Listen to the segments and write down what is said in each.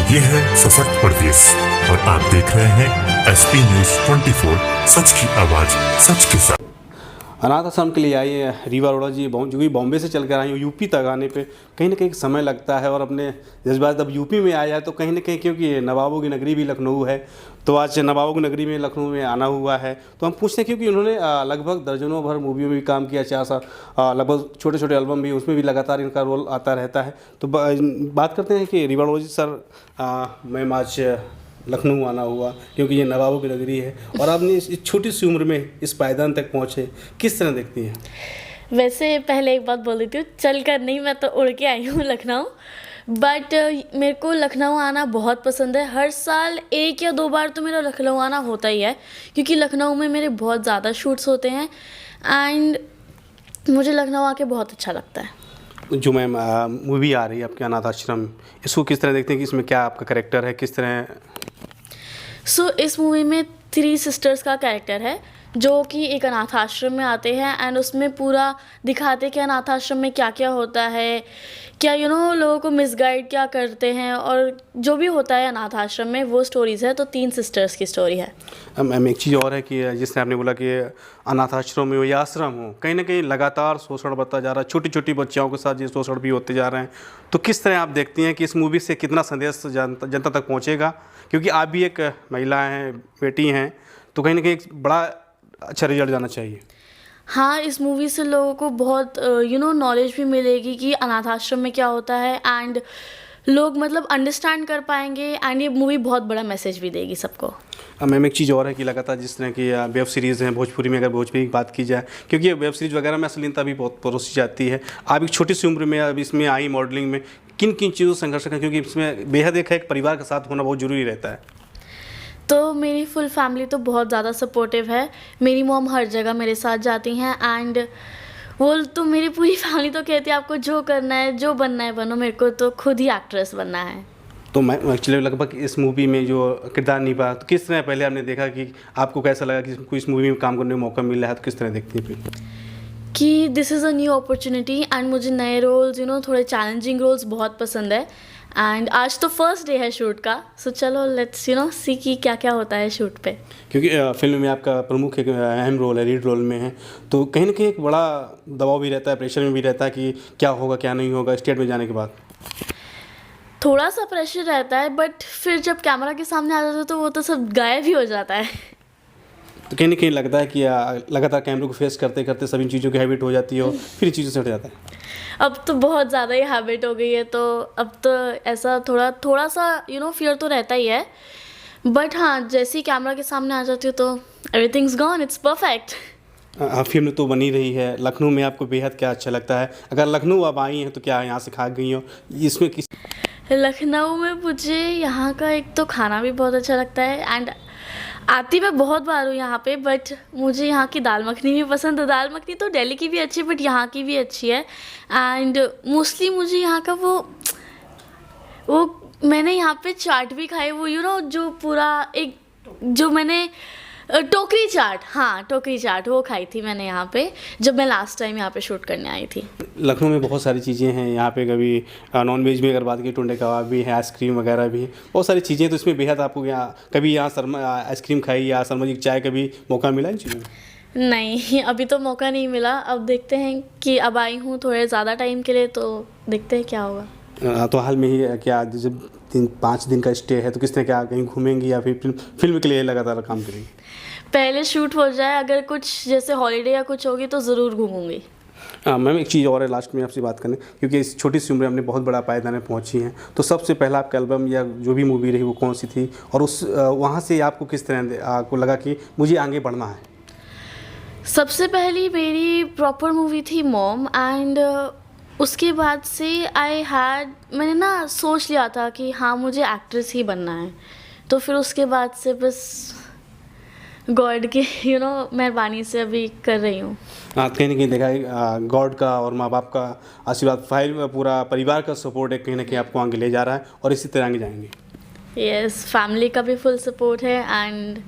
ये है सशक्त प्रदेश और आप देख रहे हैं एसपी न्यूज 24, सच की आवाज सच के साथ। अनाथ आश्रम के लिए आई है रीवा अरोड़ा जी, जो कि बॉम्बे से चल कर आई हूँ। यूपी तक आने पे कहीं ना कहीं समय लगता है और अपने जज्बात जब यूपी में आया है तो कहीं ना कहीं, क्योंकि नवाबों की नगरी भी लखनऊ है, तो आज नवाबों की नगरी में लखनऊ में आना हुआ है। तो हम पूछते हैं, क्योंकि उन्होंने लगभग दर्जनों भर मूवियों में भी काम किया, 4 साल, लगभग छोटे छोटे एल्बम भी, उसमें भी लगातार इनका रोल आता रहता है। तो बात करते हैं कि रीवा अरोड़ा जी सर, मैं आज लखनऊ आना हुआ क्योंकि ये नवाबों की नगरी है और आपने इस छोटी सी उम्र में इस पायदान तक पहुँचे, किस तरह देखती हैं? वैसे पहले एक बात बोल देती हूँ, चल कर नहीं, मैं तो उड़ के आई हूँ लखनऊ। बट मेरे को लखनऊ आना बहुत पसंद है। हर साल 1 या 2 बार तो मेरा लखनऊ आना होता ही है, क्योंकि लखनऊ में मेरे बहुत ज़्यादा शूट्स होते हैं एंड मुझे लखनऊ आके बहुत अच्छा लगता है। जो मैम मूवी आ रही है आपके अनाथ आश्रम, इसको किस तरह देखते हैं कि इसमें क्या आपका कैरेक्टर है, किस तरह? इस मूवी में 3 सिस्टर्स का कैरेक्टर है जो कि एक अनाथ आश्रम में आते हैं एंड उसमें पूरा दिखाते हैं कि अनाथ आश्रम में क्या क्या होता है, क्या लोगों को मिसगाइड क्या करते हैं और जो भी होता है अनाथ आश्रम में, वो स्टोरीज़ है। तो 3 सिस्टर्स की स्टोरी है। मैम एक चीज़ और है कि जिसने आपने बोला कि अनाथ आश्रम में हो या आश्रम हो, कहीं ना कहीं लगातार शोषण बढ़ता जा रहा है, छोटी छोटी बच्चियों के साथ ये शोषण भी होते जा रहे हैं। तो किस तरह आप देखती हैं कि इस मूवी से कितना संदेश जनता तक पहुँचेगा? क्योंकि आप भी एक महिला हैं, बेटी हैं, तो कहीं ना कहीं एक बड़ा अच्छा रिजल्ट जाना चाहिए। हाँ, इस मूवी से लोगों को बहुत नॉलेज भी मिलेगी कि अनाथ आश्रम में क्या होता है एंड लोग मतलब अंडरस्टैंड कर पाएंगे एंड ये मूवी बहुत बड़ा मैसेज भी देगी सबको। मैम एक चीज़ और है कि लगातार जिस तरह की वेब सीरीज़ हैं भोजपुरी में, अगर भोजपुरी की बात की जाए, क्योंकि ये वेब सीरीज़ वगैरह में अश्लीलता भी बहुत परोसी जाती है। आप एक छोटी सी उम्र में अब इसमें आई मॉडलिंग में, किन किन चीज़ों से संघर्ष करें, क्योंकि इसमें बेहद एक परिवार के साथ होना बहुत ज़रूरी रहता है? तो मेरी फुल फैमिली तो बहुत ज़्यादा सपोर्टिव है। मेरी मॉम हर जगह मेरे साथ जाती हैं एंड वो तो मेरी पूरी फैमिली तो कहती है आपको जो करना है, जो बनना है बनो, मेरे को तो खुद ही एक्ट्रेस बनना है। तो मैं एक्चुअली लगभग इस मूवी में जो किरदार निभा, तो किस तरह पहले आपने देखा कि आपको कैसा लगा कि कोई इस मूवी में काम करने का मौका मिल रहा है, तो किस तरह देखती हैं फिर? कि this is a new opportunity and मुझे नए रोल्स थोड़े चैलेंजिंग रोल्स बहुत पसंद है एंड आज तो फर्स्ट डे है शूट का। सो चलो लेट्स सी कि क्या क्या होता है शूट पे। क्योंकि फिल्म में आपका प्रमुख एक अहम रोल है, लीड रोल में है, तो कहीं ना कहीं एक बड़ा दबाव भी रहता है, प्रेशर में भी रहता है कि क्या होगा क्या नहीं होगा स्टेट में जाने के बाद। थोड़ा सा प्रेशर रहता है बट फिर जब कैमरा के सामने आ जाता है तो वो तो सब गायब ही हो जाता है। तो कहीं ना कहीं लगता है कि लगातार कैमरे को फेस करते करते सभी चीज़ों की हैबिट हो जाती है और फिर चीज़ों से हट जाता है। अब तो बहुत ज़्यादा ही हैबिट हो गई है, तो अब तो ऐसा थोड़ा सा फियर तो रहता ही है। बट हाँ, जैसे ही कैमरा के सामने आ जाती हूँ तो everything's gone, it's perfect. Film तो बनी रही है, लखनऊ में आपको बेहद क्या अच्छा लगता है? अगर लखनऊ आप आई हैं तो क्या यहाँ से खा गई हो, इसमें किस? लखनऊ में मुझे यहाँ का एक तो खाना भी बहुत अच्छा लगता है एंड आती मैं बहुत बार हूँ यहाँ पे, बट मुझे यहाँ की दाल मखनी भी पसंद है। दाल मखनी तो दिल्ली की भी अच्छी है बट यहाँ की भी अच्छी है एंड मोस्टली मुझे यहाँ का वो मैंने यहाँ पे चाट भी खाई, वो जो पूरा एक जो मैंने टोकरी चाट, हाँ टोकरी चाट वो खाई थी मैंने यहाँ पे जब मैं लास्ट टाइम यहाँ पे शूट करने आई थी। लखनऊ में बहुत सारी चीज़ें हैं यहाँ पे, कभी नॉन वेज में अगर बात की टुंडे कबाब भी है, आइसक्रीम वगैरह भी है, बहुत सारी चीज़ें। तो इसमें बेहद आपको यहाँ कभी यहाँ शर्मा आइसक्रीम खाई या शर्मा जी की चाय कभी मौका मिला इन चीज़ों में? नहीं, अभी तो मौका नहीं मिला। अब देखते हैं कि अब आई हूँ थोड़े ज़्यादा टाइम के लिए, तो देखते हैं क्या होगा। तो हाल में ही क्या जब 5 दिन का स्टे है तो किस तरह क्या कहीं घूमेंगी या फिर फिल्म के लिए लगातार काम करेंगी? पहले शूट हो जाए, अगर कुछ जैसे हॉलीडे या कुछ होगी तो ज़रूर घूमूंगी। मैम एक चीज़ और है लास्ट में आपसे बात करने, क्योंकि इस छोटी सी उम्र में हमने बहुत बड़ा पायदान पहुंची हैं, तो सबसे पहला आपका एल्बम या जो भी मूवी रही वो कौन सी थी और उस वहाँ से आपको किस तरह आपको लगा कि मुझे आगे बढ़ना है? सबसे पहली मेरी प्रॉपर मूवी थी मॉम एंड उसके बाद से मैंने ना सोच लिया था कि हाँ मुझे एक्ट्रेस ही बनना है। तो फिर उसके बाद से बस गॉड की मेहरबानी से अभी कर रही हूँ। कहीं ना कहीं देखा है गॉड का और माँ बाप का आशीर्वाद, पूरा परिवार का सपोर्ट है, कहीं ना कहीं आपको आगे ले जा रहा है और इसी तरह आगे जाएंगे। यस, फैमिली का भी फुल सपोर्ट है एंड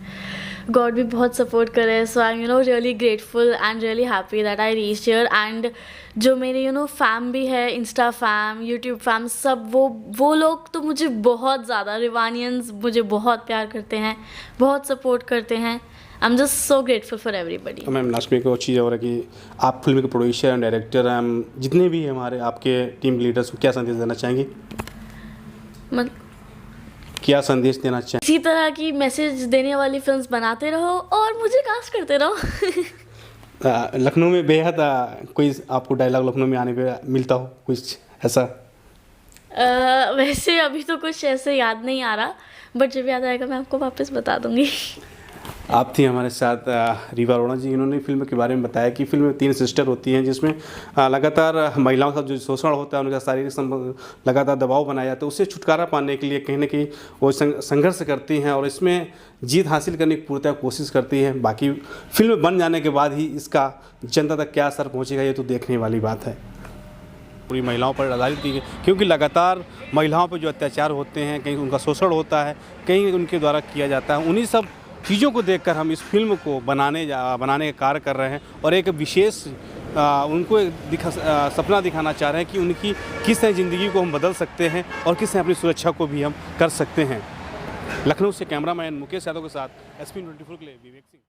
गॉड भी बहुत सपोर्ट कर रहे हैं, so I am really grateful and really happy that I reach here. And जो मेरे फैम भी है, इंस्टा फैम, यूट्यूब फैम, सब वो लोग तो मुझे बहुत ज़्यादा, रिवानियंस मुझे बहुत प्यार करते हैं, बहुत सपोर्ट करते हैं। I am just so grateful for everybody. तो मैम लास्ट में एक और चीज़ और है कि आप फिल्म के प्रोड्यूसर एंड डायरेक्टर हैं, जितने भी हमारे आपके टीम लीडर्स को क्या संदेश देना चाहेंगी? क्या संदेश देना चाहें? इसी तरह की मैसेज देने वाली फिल्म्स बनाते रहो और मुझे कास्ट करते रहो। लखनऊ में बेहद कोई आपको डायलॉग लखनऊ में आने पे मिलता हो कुछ ऐसा? वैसे अभी तो कुछ ऐसे याद नहीं आ रहा, बट जब याद आएगा मैं आपको वापस बता दूंगी। आप थी हमारे साथ रीवा अरोड़ा जी। इन्होंने फिल्म के बारे में बताया कि फिल्म में 3 सिस्टर होती हैं, जिसमें लगातार महिलाओं का जो शोषण होता है, उनका शारीरिक लगातार दबाव बनाया जाता है, उससे छुटकारा पाने के लिए कहीं ना कहीं वो संघर्ष करती हैं और इसमें जीत हासिल करने की पूर्णतः कोशिश करती हैं। बाकी फिल्म बन जाने के बाद ही इसका जनता तक क्या असर पहुँचेगा, ये तो देखने वाली बात है। पूरी महिलाओं पर आधारित की गई, क्योंकि लगातार महिलाओं पर जो अत्याचार होते हैं, कहीं उनका शोषण होता है, कहीं उनके द्वारा किया जाता है, उन्हीं सब चीज़ों को देखकर हम इस फिल्म को बनाने का कार्य कर रहे हैं और एक विशेष उनको सपना दिखाना चाह रहे हैं कि उनकी किस तरह ज़िंदगी को हम बदल सकते हैं और किस तरह अपनी सुरक्षा को भी हम कर सकते हैं। लखनऊ से कैमरामैन मुकेश यादव के साथ SP24 के लिए विवेक सिंह।